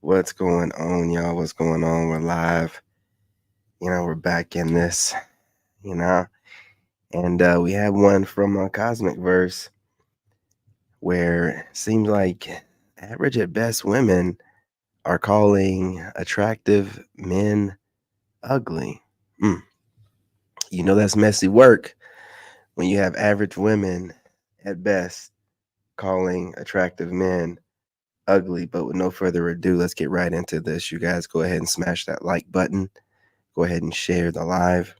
What's going on, y'all? What's going on? We're live. We're back in this, you know, and we have one from Cosmic Verse where it seems like average at best women are calling attractive men ugly. Mm. That's messy work when you have average women at best calling attractive men ugly. But with no further ado, let's get right into this. You guys go ahead and smash that like button. Go ahead and share the live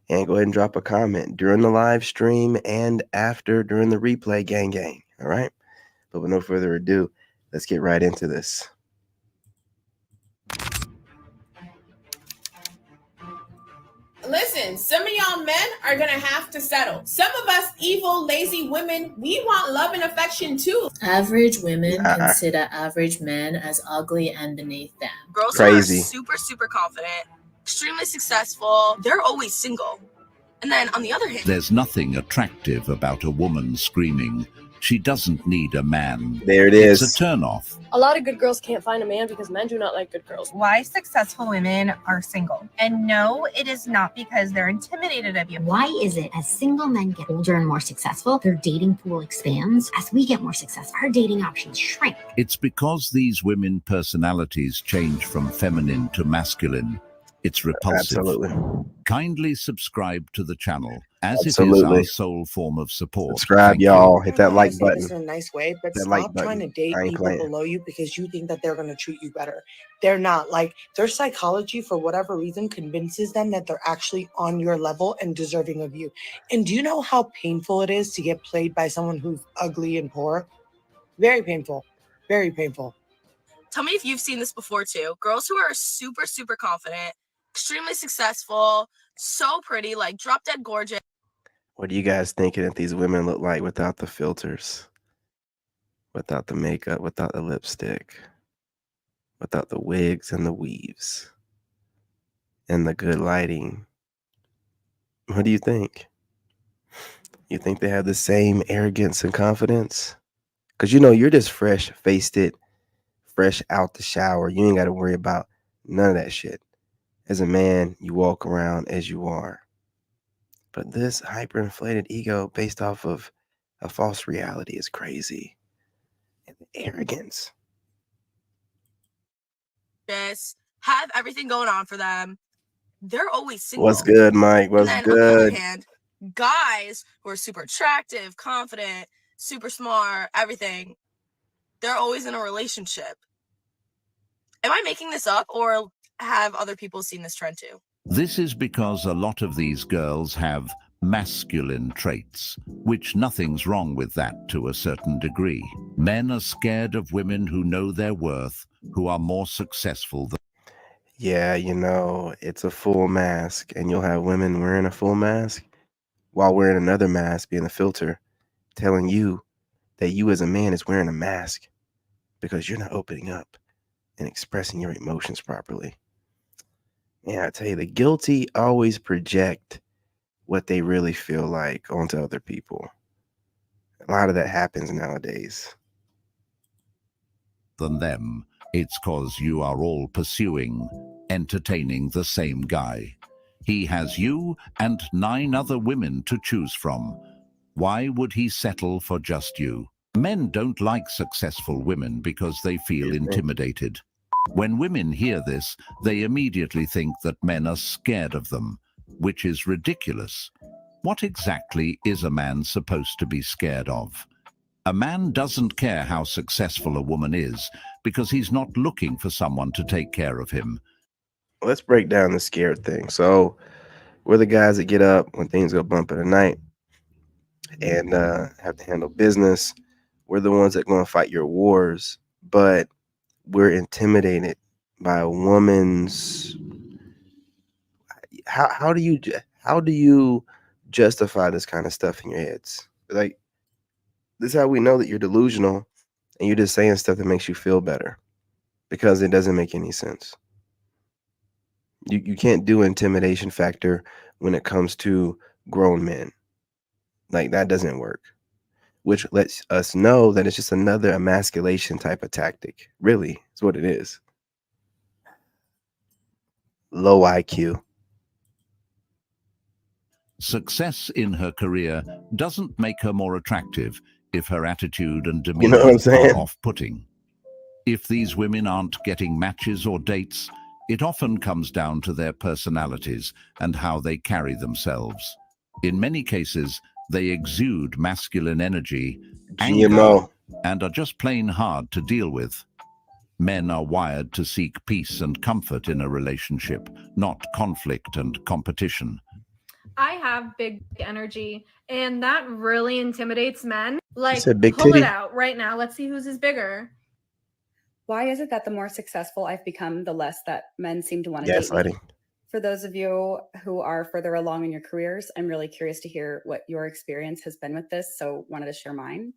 and go ahead and drop a comment during the live stream and after during the replay, gang. All right. But with no further ado, let's get right into this. Listen, some of y'all men are gonna have to settle. Some of us evil, lazy women, we want love and affection too. Average women consider average men as ugly and beneath them. Girls Crazy. who are super confident, extremely successful, they're always single. And then on the other hand, there's nothing attractive about a woman screaming, "She doesn't need a man." There it is. It's a turnoff. A lot of good girls can't find a man because men do not like good girls. Why successful women are single. And no, it is not because they're intimidated of you. Why is it as single men get older and more successful, their dating pool expands? As we get more successful, our dating options shrink. It's because these women personalities change from feminine to masculine. It's repulsive. Absolutely. Kindly subscribe to the channel, as Absolutely. it is our sole form of support. Subscribe, Thank y'all. you. Hit that like This button. in a nice way, but That like stop button. trying to date I ain't people playing. below you because you think that they're going to treat you better. They're not. Like, their psychology, for whatever reason, convinces them that they're actually on your level and deserving of you. And do you know how painful it is to get played by someone who's ugly and poor? Very painful. Very painful. tell me if you've seen this before too. Girls who are super confident, extremely successful, so pretty, like drop dead gorgeous. What do you guys thinking that these women look like without the filters, without the makeup, without the lipstick, without the wigs and the weaves, and the good lighting? What do you think? You think they have the same arrogance and confidence? Because you're just fresh-faced, fresh out the shower. You ain't got to worry about none of that shit. As a man, you walk around as you are. But this hyperinflated ego based off of a false reality is crazy. And the arrogance. Just have everything going on for them. They're always single. What's good, Mike? What's and then on the other good? hand, guys who are super attractive, confident, super smart, everything, they're always in a relationship. Am I making this up, or have other people seen this trend too? This is because a lot of these girls have masculine traits, which nothing's wrong with that to a certain degree. Men are scared of women who know their worth, who are more successful than Yeah, it's a full mask, and you'll have women wearing a full mask while wearing another mask, being a filter, telling you that you as a man is wearing a mask because you're not opening up and expressing your emotions properly. And I tell you, the guilty always project what they really feel like onto other people. A lot of that happens nowadays. them. It's cause you are all pursuing, entertaining the same guy. He has you and 9 other women to choose from. Why would he settle for just you? Men don't like successful women because they feel intimidated. When women hear this, they immediately think that men are scared of them, which is ridiculous. What exactly is a man supposed to be scared of? A man doesn't care how successful a woman is because he's not looking for someone to take care of him. Let's break down the scared thing. So we're the guys that get up when things go bump in the night and have to handle business. We're the ones that going to fight your wars, but we're intimidated by a woman's. How do you justify this kind of stuff in your heads? Like, this is how we know that you're delusional and you're just saying stuff that makes you feel better, because it doesn't make any sense. You can't do intimidation factor when it comes to grown men. Like, that doesn't work. which lets us know that it's just another emasculation type of tactic. Really, is what it is. Low IQ. Success in her career doesn't make her more attractive if her attitude and You demeanor know what I'm saying? are off-putting. If these women aren't getting matches or dates, it often comes down to their personalities and how they carry themselves. In many cases, they exude masculine energy, anger, GMO. and are just plain hard to deal with. Men are wired to seek peace and comfort in a relationship, not conflict and competition. I have big energy, and that really intimidates men. Like, said big pull it titty? out right now. Let's see whose is bigger. Why is it that the more successful I've become, the less that men seem to want to date me? Gaslighting. For those of you who are further along in your careers, I'm really curious to hear what your experience has been with this, so wanted to share mine.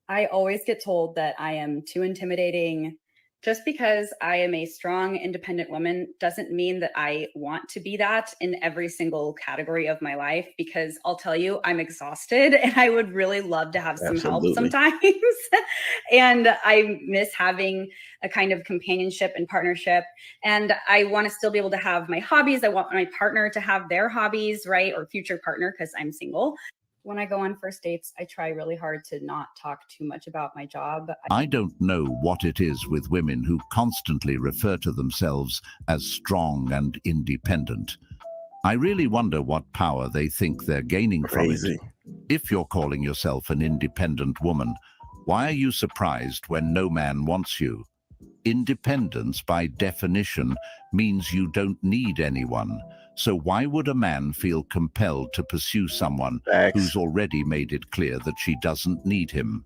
I always get told that I am too intimidating. Just because I am a strong, independent woman doesn't mean that I want to be that in every single category of my life, because I'll tell you, I'm exhausted and I would really love to have some help Absolutely. sometimes. And I miss having a kind of companionship and partnership. And I want to still be able to have my hobbies. I want my partner to have their hobbies, right? Or future partner, because I'm single. When I go on first dates, I try really hard to not talk too much about my job. I don't know what it is with women who constantly refer to themselves as strong and independent. I really wonder what power they think they're gaining Crazy. from it. If you're calling yourself an independent woman, why are you surprised when no man wants you? Independence, by definition, means you don't need anyone. So why would a man feel compelled to pursue someone Facts. who's already made it clear that she doesn't need him?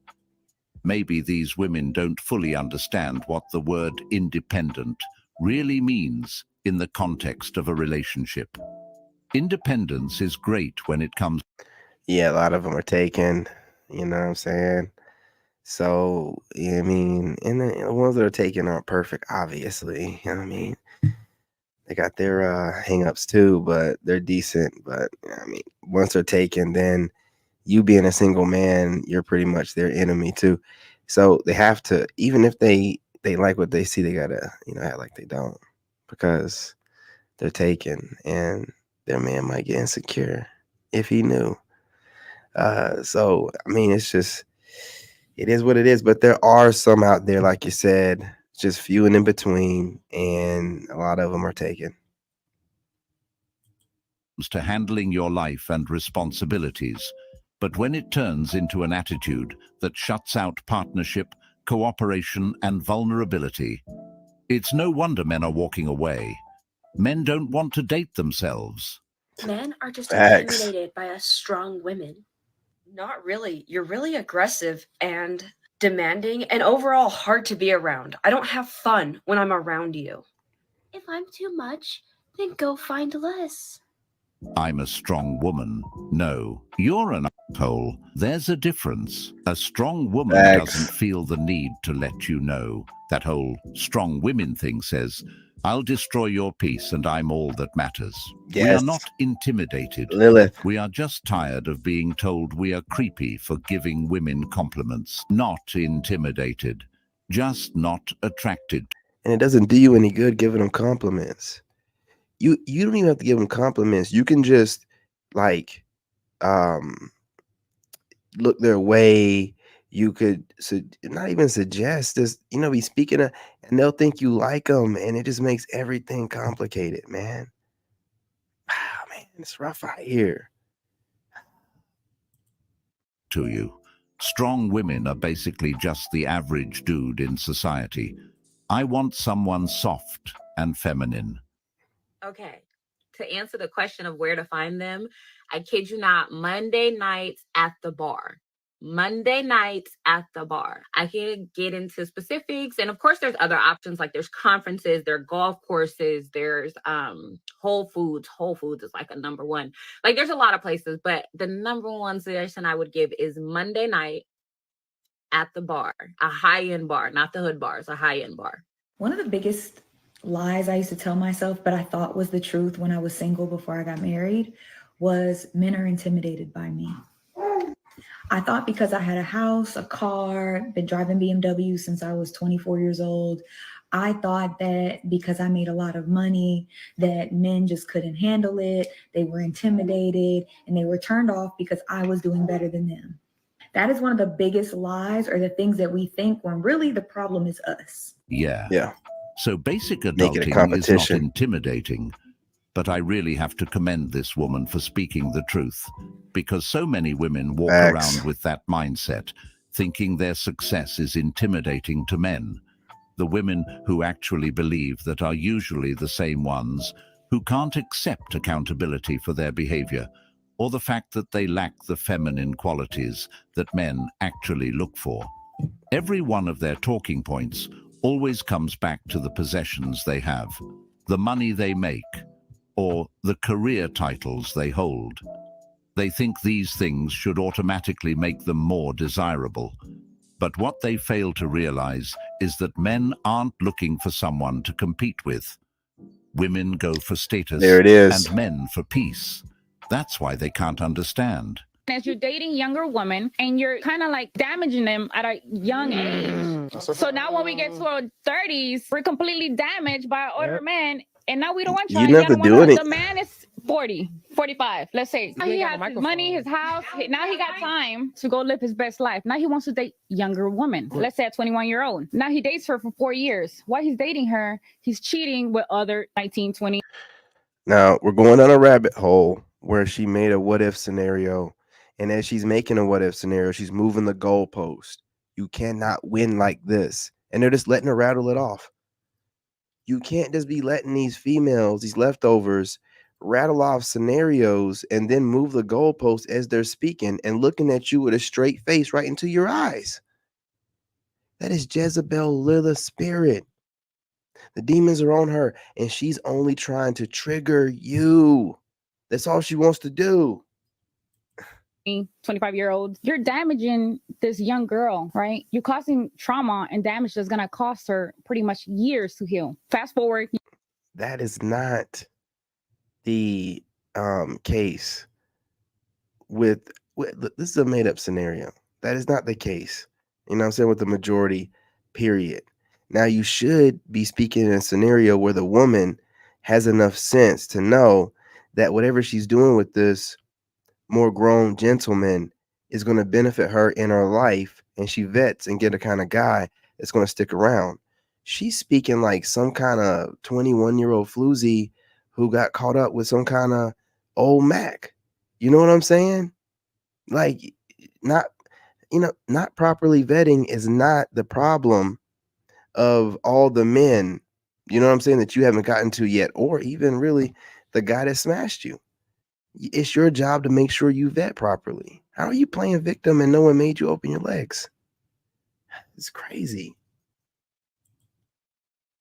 Maybe these women don't fully understand what the word independent really means in the context of a relationship. Independence is great when it comes. Yeah, a lot of them are taken. You know what I'm saying? So, yeah, I mean, and the ones that are taken aren't perfect, obviously. You know what I mean? They got their hang-ups too, but they're decent. But I mean, once they're taken, then you being a single man, you're pretty much their enemy too. So they have to, even if they like what they see, they gotta, act like they don't, because they're taken, and their man might get insecure if he knew. So I mean, it is what it is. But there are some out there, like you said, just few and in between, and a lot of them are taken. To handling your life and responsibilities. But when it turns into an attitude that shuts out partnership, cooperation, and vulnerability, it's no wonder men are walking away. Men don't want to date themselves. Men are just Facts. intimidated by us strong women. Not really. You're really aggressive and demanding and overall hard to be around. I don't have fun when I'm around you. If I'm too much, then go find less. I'm a strong woman. No, you're an asshole. There's a difference. A strong woman Facts. doesn't feel the need to let you know. That whole strong women thing says, I'll destroy your peace and I'm all that matters. We Yes. are not intimidated. Lilith. We are just tired of being told we are creepy for giving women compliments. Not intimidated, just not attracted. And it doesn't do you any good giving them compliments. You don't even have to give them compliments. You can just look their way. You could not even suggest this, be speaking of, and they'll think you like them, and it just makes everything complicated, man. Wow, man, it's rough out here. To you. Strong women are basically just the average dude in society. I want someone soft and feminine. Okay, to answer the question of where to find them, I kid you not, Monday nights at the bar. Monday nights at the bar. I can get into specifics. And of course, there's other options, like there's conferences, there are golf courses, there's Whole Foods. Whole Foods is like a number one. Like there's a lot of places, but the number one suggestion I would give is Monday night at the bar, a high-end bar, not the hood bar, it's a high-end bar. One of the biggest lies I used to tell myself, but I thought was the truth when I was single before I got married, was men are intimidated by me. I thought because I had a house, a car, been driving BMW since I was 24 years old, I thought that because I made a lot of money, that men just couldn't handle it. They were intimidated and they were turned off because I was doing better than them. That is one of the biggest lies, or the things that we think, when really the problem is us. Yeah. So basic Make it a adulting is not competition. intimidating. But I really have to commend this woman for speaking the truth, because so many women walk Facts. around with that mindset, thinking their success is intimidating to men. The women who actually believe that are usually the same ones who can't accept accountability for their behavior, or the fact that they lack the feminine qualities that men actually look for. Every one of their talking points always comes back to the possessions they have, the money they make, or the career titles they hold. They think these things should automatically make them more desirable. But what they fail to realize is that men aren't looking for someone to compete with. Women go for status There it is. and men for peace. That's why they can't understand. As you're dating younger women and you're kind of like damaging them at a young age. So now when we get to our 30s, we're completely damaged by older men. And now we don't want You you. never do any- The man is 40, 45, let's say. Now he has his money, his house. Now he got time to go live his best life. Now he wants to date younger women. Let's say a 21-year-old. Now he dates her for 4 years. While he's dating her, he's cheating with other 19, 20. Now we're going on a rabbit hole where she made a what if scenario. And as she's making a what if scenario, she's moving the goalpost. You cannot win like this. And they're just letting her rattle it off. You can't just be letting these females, these leftovers, rattle off scenarios and then move the goalpost as they're speaking and looking at you with a straight face right into your eyes. That is Jezebel Lilith's spirit. The demons are on her, and she's only trying to trigger you. That's all she wants to do. 25-year-olds, you're damaging this young girl, right? You're causing trauma and damage that's going to cost her pretty much years to heal. Fast forward. That is not the case with this is a made-up scenario. That is not the case. You know what I'm saying? With the majority, period. Now, you should be speaking in a scenario where the woman has enough sense to know that whatever she's doing with this more grown gentleman is going to benefit her in her life, and she vets and get a kind of guy that's going to stick around. She's speaking like some kind of 21-year-old floozy who got caught up with some kind of old Mac. You know what I'm saying? Like, not properly vetting is not the problem of all the men, you know what I'm saying, that you haven't gotten to yet, or even really the guy that smashed you. It's your job to make sure you vet properly. How are you playing victim and no one made you open your legs? It's crazy.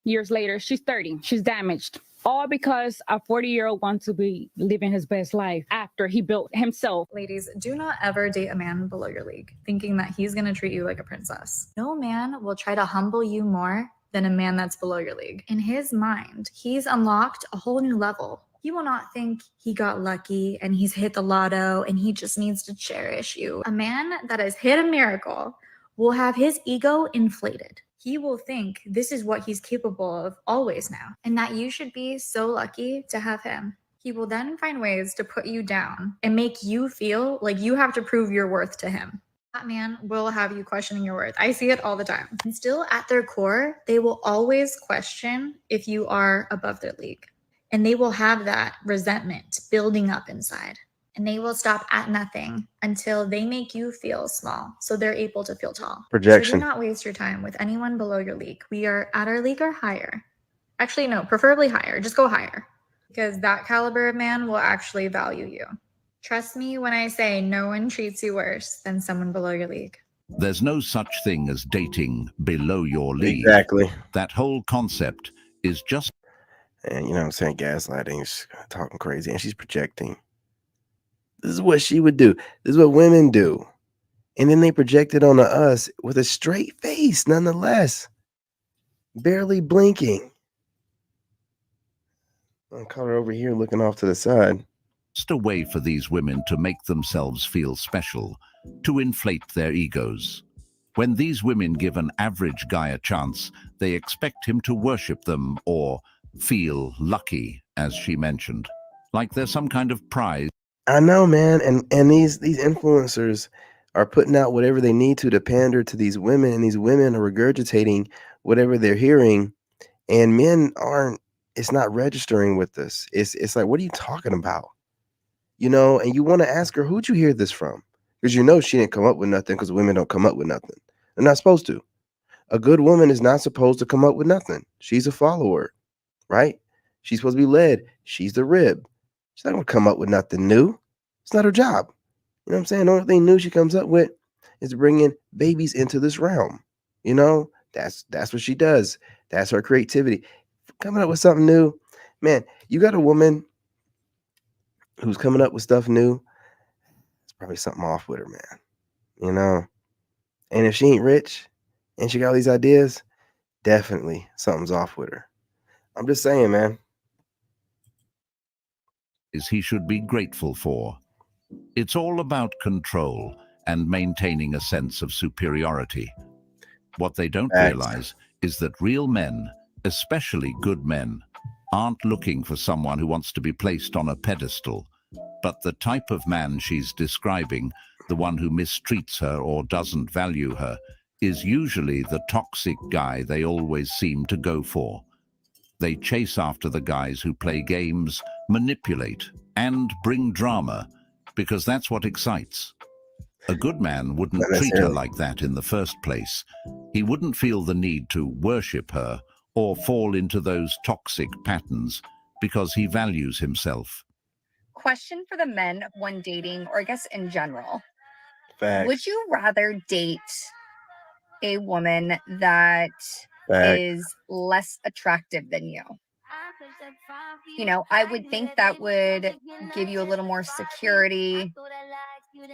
Years later, she's 30. She's damaged. All because a 40-year-old wants to be living his best life after he built himself. Ladies, do not ever date a man below your league, thinking that he's going to treat you like a princess. No man will try to humble you more than a man that's below your league. In his mind, he's unlocked a whole new level. He will not think he got lucky and he's hit the lotto and he just needs to cherish you. A man that has hit a miracle will have his ego inflated. He will think this is what he's capable of always now, and that you should be so lucky to have him. He will then find ways to put you down and make you feel like you have to prove your worth to him. That man will have you questioning your worth. I see it all the time. And still, at their core, they will always question if you are above their league. And they will have that resentment building up inside. And they will stop at nothing until they make you feel small, so they're able to feel tall. Projection. So do not waste your time with anyone below your league. We are at our league or higher. Actually, no, preferably higher. Just go higher, because that caliber of man will actually value you. Trust me when I say no one treats you worse than someone below your league. There's no such thing as dating below your league. Exactly. That whole concept is just... And you know what I'm saying? Gaslighting, she's talking crazy, and she's projecting. This is what she would do. This is what women do. And then they project it onto us with a straight face, nonetheless. Barely blinking. I'll call her over here looking off to the side. just a way for these women to make themselves feel special, to inflate their egos. When these women give an average guy a chance, they expect him to worship them or feel lucky, as she mentioned, like there's some kind of prize. I know, man, and these influencers are putting out whatever they need to pander to these women, and these women are regurgitating whatever they're hearing, and men aren't. It's not registering with this. It's like, what are you talking about? You know, and you want to ask her, who'd you hear this from? Because you know she didn't come up with nothing, because women don't come up with nothing. They're not supposed to. A good woman is not supposed to come up with nothing. She's a follower, right? She's supposed to be led. She's the rib. She's not going to come up with nothing new. It's not her job. You know what I'm saying? The only thing new she comes up with is bringing babies into this realm. You know, that's what she does. That's her creativity. Coming up with something new. Man, you got a woman who's coming up with stuff new. It's probably something off with her, man. You know? And if she ain't rich and she got all these ideas, definitely something's off with her. I'm just saying, man. He should be grateful for. It's all about control and maintaining a sense of superiority. What they don't realize is that real men, especially good men, aren't looking for someone who wants to be placed on a pedestal, but the type of man she's describing, the one who mistreats her or doesn't value her, is usually the toxic guy they always seem to go for. They chase after the guys who play games, manipulate, and bring drama, because that's what excites. A good man wouldn't treat her like that in the first place. He wouldn't feel the need to worship her or fall into those toxic patterns because he values himself. Question for the men when dating, or I guess in general. Facts. Would you rather date a woman that is less attractive than you? You know, I would think that would give you a little more security,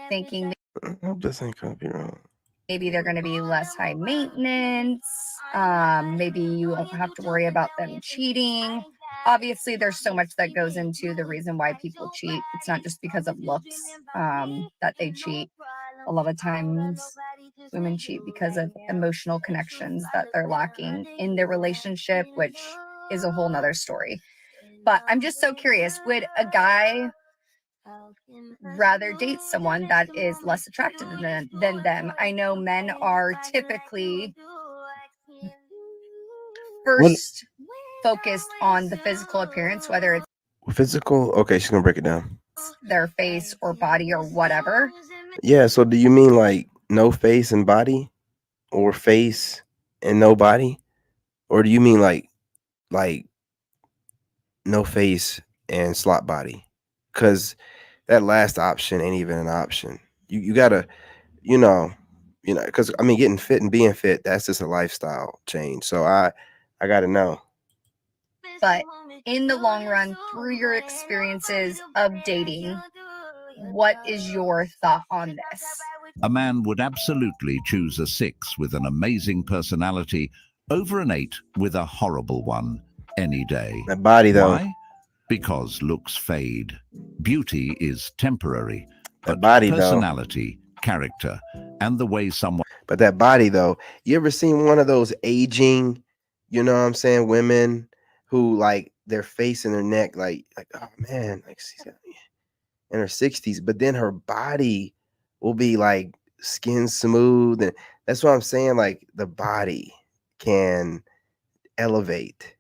thinking I hope this ain't gonna be wrong. maybe they're going to be less high maintenance. Maybe you won't have to worry about them cheating. Obviously, there's so much that goes into the reason why people cheat. It's not just because of looks that they cheat. A lot of times women cheat because of emotional connections that they're lacking in their relationship, which is a whole nother story. But I'm just so curious, would a guy rather date someone that is less attractive than them? I know men are typically first focused on the physical appearance, whether it's Physical? Okay, she's gonna break it down. their face or body or whatever. Yeah, so do you mean like no face and body? Or face and no body? Or do you mean like no face and slot body? Because that last option ain't even an option. You gotta, you know, because I mean, getting fit and being fit, that's just a lifestyle change. So I gotta know. But in the long run, through your experiences of dating, what is your thought on this? A man would absolutely choose a 6 with an amazing personality over an 8 with a horrible one any day. That body, though. Why? Because looks fade. Beauty is temporary. That body, though. Personality, character, and the way someone... But that body, though, you ever seen one of those aging, you know what I'm saying, women who like their face and their neck, like oh man, like she's in her 60s, but then her body will be like skin smooth, and that's what I'm saying. Like the body can elevate,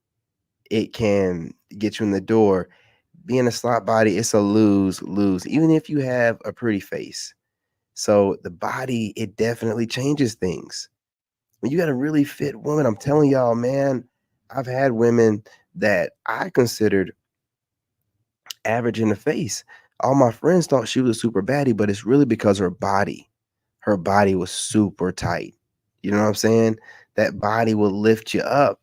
it can get you in the door. Being a slot body, it's a lose, even if you have a pretty face. So the body, it definitely changes things. When you got a really fit woman, I'm telling y'all, man, I've had women that I considered average in the face. All my friends thought she was a super baddie, but it's really because her body was super tight. You know what I'm saying? That body will lift you up.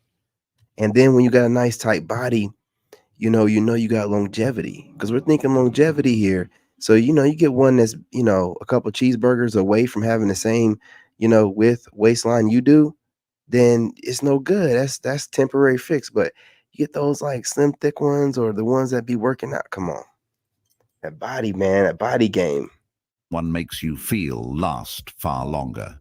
And then when you got a nice tight body, you know you got longevity, because we're thinking longevity here. So, you get one that's, a couple cheeseburgers away from having the same, width waistline you do, then it's no good. That's temporary fix. But you get those like slim, thick ones, or the ones that be working out. Come on. That body, man, that body game. One makes you feel last far longer.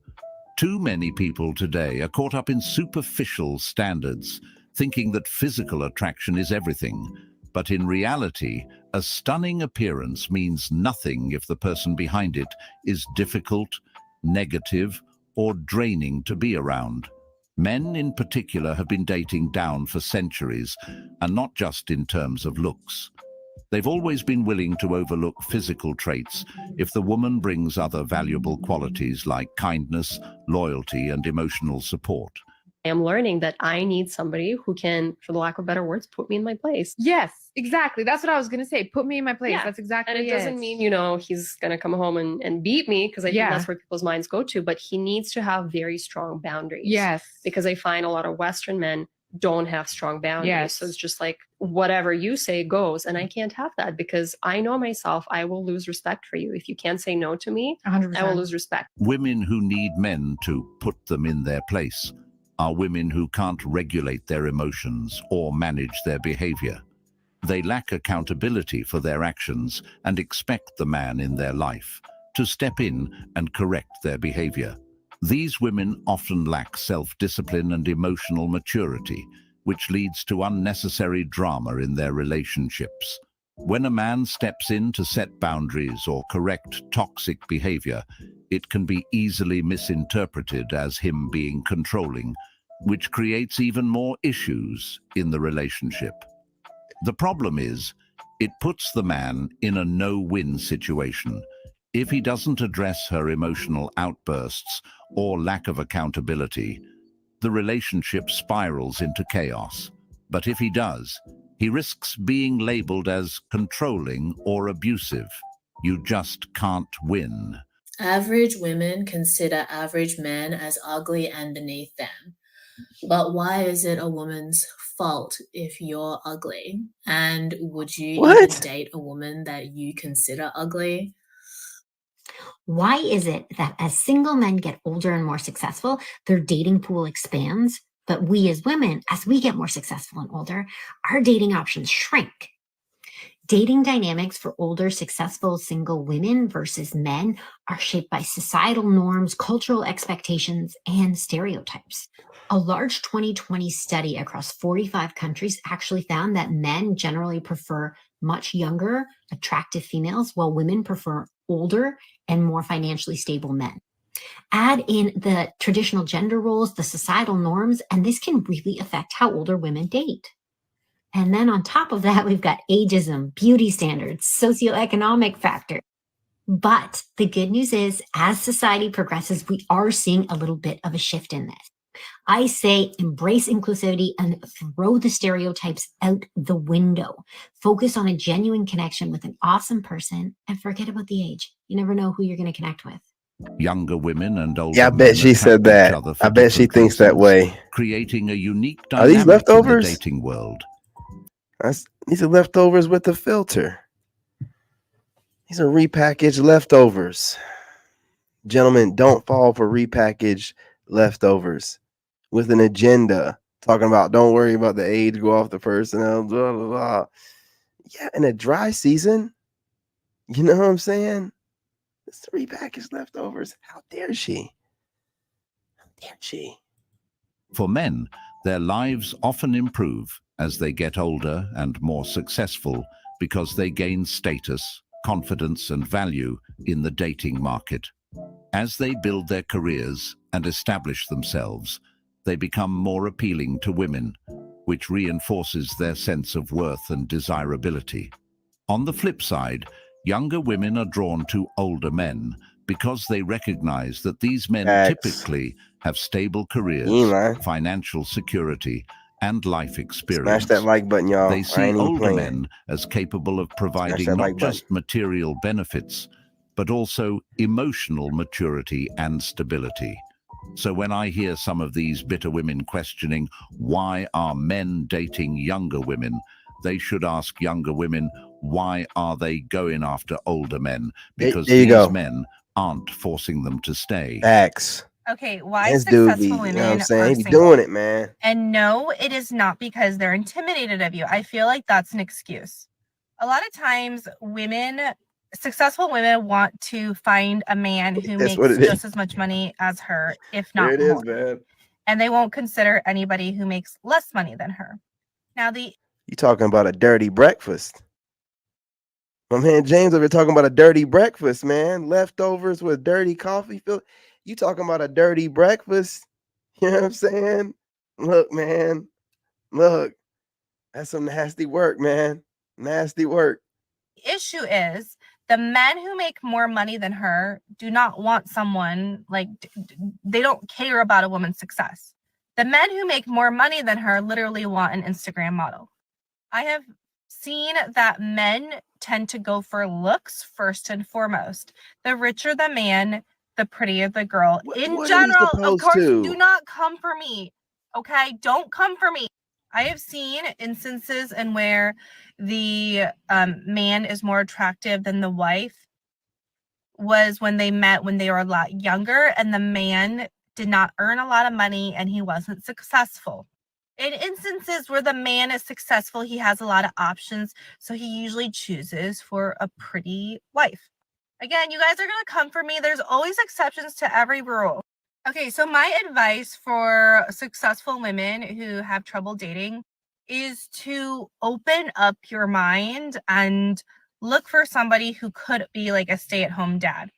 Too many people today are caught up in superficial standards, thinking that physical attraction is everything. But in reality, a stunning appearance means nothing if the person behind it is difficult, negative, or draining to be around. Men in particular have been dating down for centuries, and not just in terms of looks. They've always been willing to overlook physical traits if the woman brings other valuable qualities like kindness, loyalty, and emotional support. I am learning that I need somebody who can, for the lack of better words, put me in my place. Yes, exactly. That's what I was going to say. Put me in my place. Yeah. That's exactly And it doesn't mean, you know, he's going to come home and beat me, because I think that's where people's minds go to, but he needs to have very strong boundaries. Yes. Because I find a lot of Western men don't have strong boundaries. Yes. So it's just like, whatever you say goes. And I can't have that, because I know myself, I will lose respect for you. If you can't say no to me, 100%. I will lose respect. Women who need men to put them in their place are women who can't regulate their emotions or manage their behavior. They lack accountability for their actions and expect the man in their life to step in and correct their behavior. These women often lack self-discipline and emotional maturity, which leads to unnecessary drama in their relationships. When a man steps in to set boundaries or correct toxic behavior, it can be easily misinterpreted as him being controlling, which creates even more issues in the relationship. The problem is, it puts the man in a no-win situation. If he doesn't address her emotional outbursts or lack of accountability, the relationship spirals into chaos. But if he does, he risks being labeled as controlling or abusive. You just can't win. Average women consider average men as ugly and beneath them. But why is it a woman's fault if you're ugly? And would you even date a woman that you consider ugly? Why is it that as single men get older and more successful, their dating pool expands, but we as women, as we get more successful and older, our dating options shrink? Dating dynamics for older, successful single women versus men are shaped by societal norms, cultural expectations, and stereotypes. A large 2020 study across 45 countries actually found that men generally prefer much younger, attractive females, while women prefer older and more financially stable men. Add in the traditional gender roles, the societal norms, and this can really affect how older women date. And then on top of that, we've got ageism, beauty standards, socioeconomic factors. But the good news is, as society progresses, we are seeing a little bit of a shift in this. I say embrace inclusivity and throw the stereotypes out the window. Focus on a genuine connection with an awesome person and forget about the age. You never know who you're going to connect with. Younger women and older Yeah, I bet she said that. I bet she thinks that way. Creating a unique Are these dynamic in the leftovers? dating world. These are leftovers with the filter. These are repackaged leftovers. Gentlemen, don't fall for repackaged leftovers with an agenda talking about don't worry about the age, go off the personnel, blah, blah, blah. Yeah, in a dry season, you know what I'm saying? It's the repackaged leftovers. How dare she? How dare she? For men, their lives often improve as they get older and more successful because they gain status, confidence, and value in the dating market. As they build their careers and establish themselves, they become more appealing to women, which reinforces their sense of worth and desirability. On the flip side, younger women are drawn to older men because they recognize that these men typically have stable careers, financial security, and life experience. Smash that like button, y'all. They I see ain't even older playing. men as capable of providing that not like button. just material benefits, but also emotional maturity and stability. So when I hear some of these bitter women questioning why are men dating younger women, they should ask younger women, why are they going after older men? Because There you these go. men aren't forcing them to stay. Facts. Okay, why This dude successful be, you women know what I'm saying? are He be single. doing it, man. And no, it is not because they're intimidated of you. I feel like that's an excuse. A lot of times successful women want to find a man who That's what makes it just is. as much money as her, if There not it is, more. man. And they won't consider anybody who makes less money than her. Now, You talking about a dirty breakfast. My man James over here talking about a dirty breakfast, man. Leftovers with dirty coffee. You talking about a dirty breakfast. You know what I'm saying? Look, man. Look. That's some nasty work, man. Nasty work. the issue is the men who make more money than her do not want someone like they don't care about a woman's success. The men who make more money than her literally want an Instagram model. I have seen that men tend to go for looks first and foremost. The richer the man, the prettier the girl. In what are we general, of supposed course, to? do not come for me. Okay? Don't come for me. I have seen instances in where the man is more attractive than the wife was when they met when they were a lot younger, and the man did not earn a lot of money and he wasn't successful. In instances where the man is successful, he has a lot of options, so he usually chooses for a pretty wife. Again, you guys are going to come for me. There's always exceptions to every rule. Okay, so my advice for successful women who have trouble dating is to open up your mind and look for somebody who could be like a stay-at-home dad.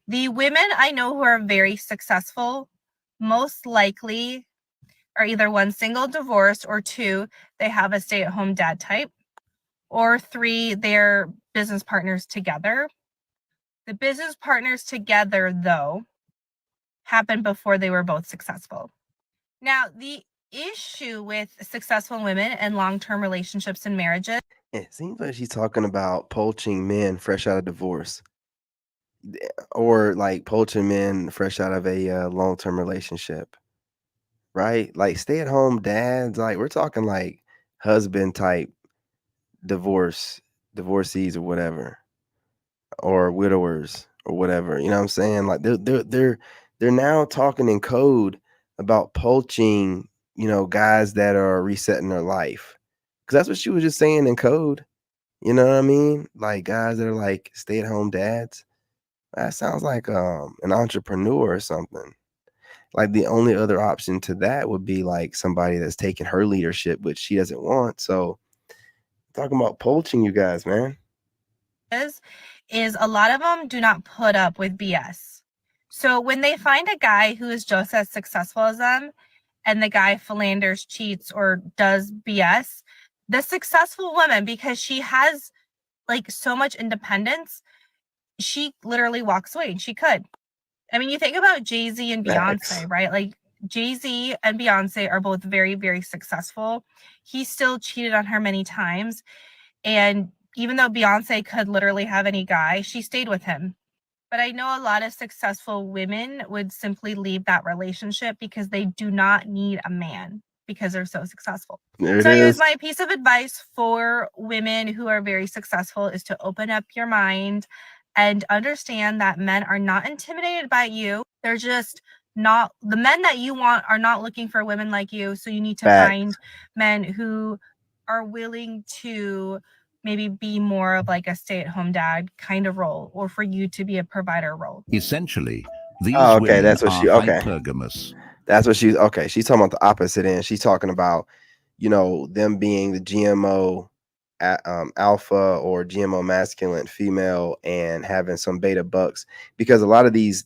The women I know who are very successful most likely are either one, single, divorced, or two, they have a stay-at-home dad type, or three, they're business partners together. The business partners together, though, happened before they were both successful. Now, the issue with successful women and long-term relationships and marriages. It seems like she's talking about poaching men fresh out of divorce, or like poaching men fresh out of a long-term relationship, right? Like stay-at-home dads, like we're talking like husband type divorcees or whatever, or widowers or whatever. You know what I'm saying? Like they're now talking in code about poaching, guys that are resetting their life. Because that's what she was just saying in code. You know what I mean? Like guys that are like stay-at-home dads. That sounds like an entrepreneur or something. Like the only other option to that would be like somebody that's taking her leadership, which she doesn't want. So talking about poaching you guys, man. Is a lot of them do not put up with BS. So when they find a guy who is just as successful as them and the guy philanders, cheats, or does BS, the successful woman, because she has like so much independence, she literally walks away, and she could. I mean, you think about Jay-Z and Beyonce, right? Like Jay-Z and Beyonce are both very, very successful. He still cheated on her many times. And even though Beyonce could literally have any guy, she stayed with him. But I know a lot of successful women would simply leave that relationship because they do not need a man because they're so successful. There it So anyways, is. my piece of advice for women who are very successful is to open up your mind and understand that men are not intimidated by you. They're just not, the men that you want are not looking for women like you. So you need to Facts. find men who are willing to maybe be more of like a stay-at-home dad kind of role, or for you to be a provider role. Essentially, these Oh, okay, women that's what are she. Okay, hypergamous. that's what she's. Okay, she's talking about the opposite end. She's talking about, them being the GMO alpha or GMO masculine female and having some beta bucks, because a lot of these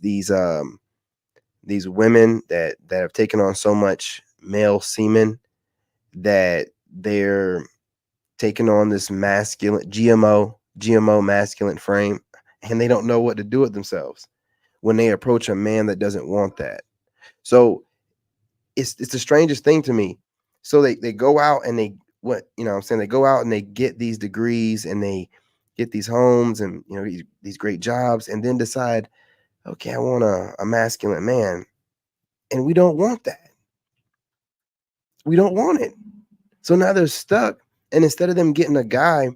women that have taken on so much male semen that they're taking on this masculine GMO masculine frame, and they don't know what to do with themselves when they approach a man that doesn't want that. So it's the strangest thing to me. So they go out and they they go out and they get these degrees and they get these homes and these great jobs, and then decide, okay, I want a masculine man, and we don't want that. We don't want it. So now they're stuck, and instead of them getting a guy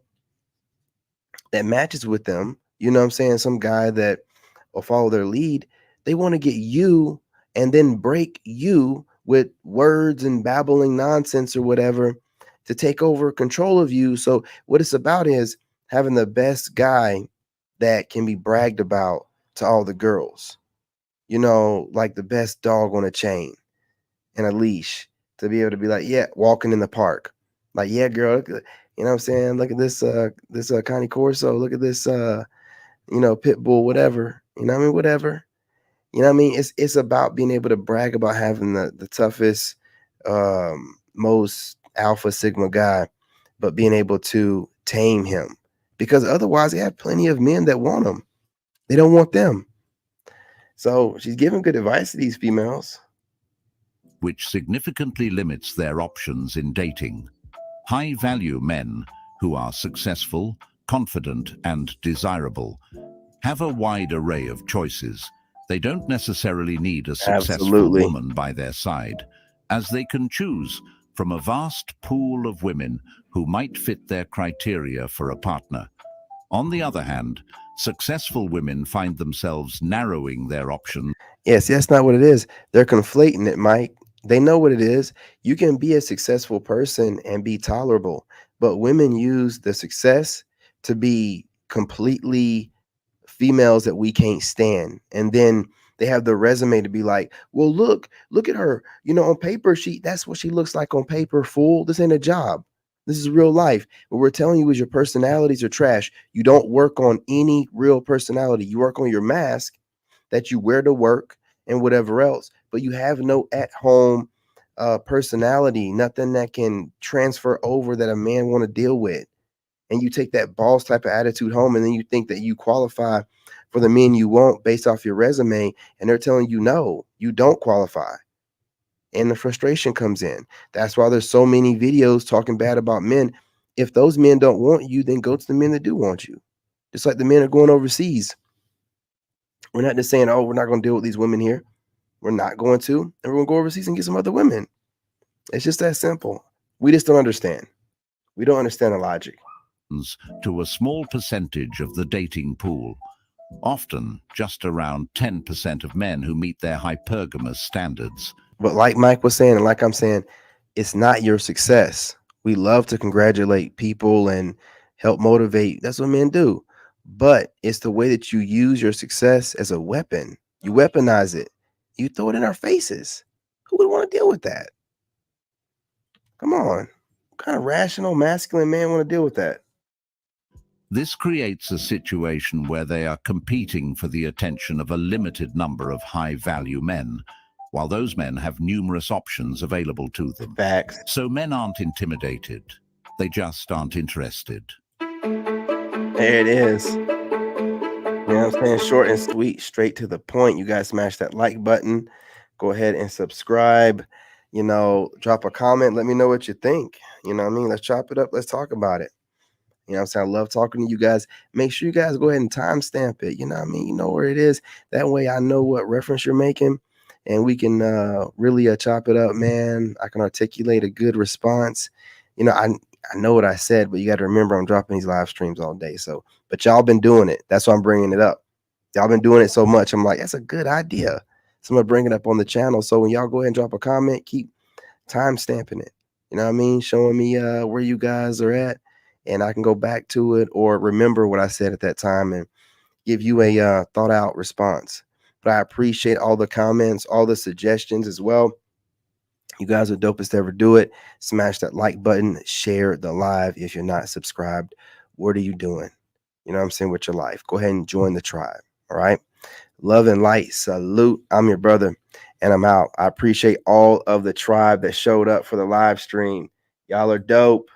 that matches with them, some guy that will follow their lead, they want to get you and then break you with words and babbling nonsense or whatever to take over control of you. So what it's about is having the best guy that can be bragged about to all the girls, you know, like the best dog on a chain and a leash, to be able to be like, yeah, walking in the park, like, yeah, girl, look at, you know what I'm saying? Look at this, Connie Corso. Look at this, you know, pit bull, whatever. You know what I mean? Whatever. You know what I mean? It's about being able to brag about having the toughest, most alpha sigma guy, but being able to tame him, because otherwise they have plenty of men that want him. They don't want them. So she's giving good advice to these females. Which significantly limits their options in dating. High-value men who are successful, confident, and desirable have a wide array of choices. They don't necessarily need a successful Absolutely. woman by their side, as they can choose from a vast pool of women who might fit their criteria for a partner. On the other hand, successful women find themselves narrowing their options. Yes, that's not what it is. They're conflating it, Mike. They know what it is. You can be a successful person and be tolerable, but women use the success to be completely females that we can't stand. And then they have the resume to be like, well, look at her. You know, on paper, that's what she looks like on paper, fool. This ain't a job. This is real life. What we're telling you is your personalities are trash. You don't work on any real personality. You work on your mask that you wear to work and whatever else, but you have no at-home personality, nothing that can transfer over that a man want to deal with. And you take that boss type of attitude home, and then you think that you qualify for the men you want based off your resume, and they're telling you no, you don't qualify. And the frustration comes in. That's why there's so many videos talking bad about men. If those men don't want you, then go to the men that do want you. Just like the men are going overseas. We're not just saying, oh, we're not going to deal with these women here. We're not going to, and we're going to go overseas and get some other women. It's just that simple. We just don't understand. We don't understand the logic. To a small percentage of the dating pool, often just around 10% of men who meet their hypergamous standards. But like Mike was saying, and like I'm saying, it's not your success. We love to congratulate people and help motivate. That's what men do. But it's the way that you use your success as a weapon. You weaponize it. You throw it in our faces. Who would want to deal with that? Come on. What kind of rational, masculine man want to deal with that? This creates a situation where they are competing for the attention of a limited number of high-value men, while those men have numerous options available to them. Facts. So men aren't intimidated. They just aren't interested. There it is. You know what I'm saying? Short and sweet, straight to the point. You guys smash that like button. Go ahead and subscribe. You know, drop a comment. Let me know what you think. You know what I mean? Let's chop it up. Let's talk about it. You know what I'm saying? I love talking to you guys. Make sure you guys go ahead and timestamp it. You know what I mean? You know where it is. That way I know what reference you're making, and we can really chop it up, man. I can articulate a good response. You know, I know what I said, but you got to remember I'm dropping these live streams all day. So, but y'all been doing it. That's why I'm bringing it up. Y'all been doing it so much. I'm like, that's a good idea. So I'm going to bring it up on the channel. So when y'all go ahead and drop a comment, keep time stamping it. You know what I mean? Showing me where you guys are at, and I can go back to it or remember what I said at that time and give you a thought out response. But I appreciate all the comments, all the suggestions as well. You guys are dopest to ever do it. Smash that like button, share the live. If you're not subscribed, what are you doing? You know what I'm saying, with your life? Go ahead and join the tribe. All right. Love and light. Salute. I'm your brother, and I'm out. I appreciate all of the tribe that showed up for the live stream. Y'all are dope.